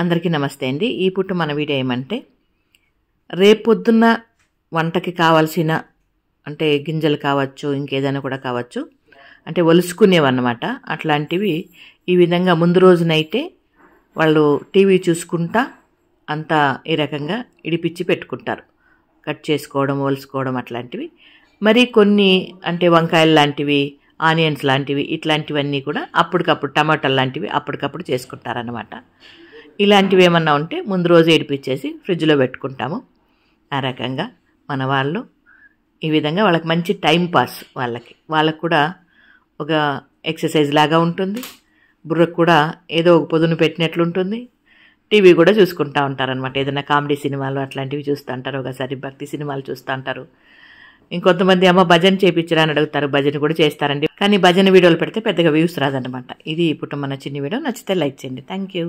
అందరికీ నమస్తే అండి. ఈ పూట మన వీడియో ఏమంటే రేపొద్దున్న వంటకి కావాల్సిన అంటే గింజలు కావచ్చు, ఇంకేదైనా కూడా కావచ్చు, అంటే ఒలుసుకునేవన్నమాట. అట్లాంటివి ఈ విధంగా ముందు రోజునైతే వాళ్ళు టీవీ చూసుకుంటా అంతా ఈ రకంగా ఇడిపిచ్చి పెట్టుకుంటారు. కట్ చేసుకోవడం, ఒలుసుకోవడం అట్లాంటివి. మరి కొన్ని అంటే వంకాయలు లాంటివి, ఆనియన్స్ లాంటివి, ఇట్లాంటివన్నీ కూడా అప్పటికప్పుడు, టమాటాలు లాంటివి అప్పటికప్పుడు చేసుకుంటారన్నమాట. ఇలాంటివి ఏమన్నా ఉంటే ముందు రోజు ఏడిపించేసి ఫ్రిడ్జ్లో పెట్టుకుంటాము. ఆ రకంగా మన వాళ్ళు ఈ విధంగా వాళ్ళకి మంచి టైం పాస్, వాళ్ళకి కూడా ఒక ఎక్సర్సైజ్ లాగా ఉంటుంది. బుర్రకు కూడా ఏదో ఒక పొదును పెట్టినట్లుంటుంది. టీవీ కూడా చూసుకుంటూ ఉంటారనమాట. ఏదైనా కామెడీ సినిమాలు అట్లాంటివి చూస్తూ ఉంటారు, ఒకసారి భక్తి సినిమాలు చూస్తూ ఉంటారు. ఇంకొంతమంది అమ్మ భజన చేయించరా అని అడుగుతారు, భజన కూడా చేస్తారండి. కానీ భజన వీడియోలు పెడితే పెద్దగా వ్యూస్ రాదన్నమాట. ఇది ఇప్పుడు మన చిన్న వీడియో. నచ్చితే లైక్ చేయండి. Thank you.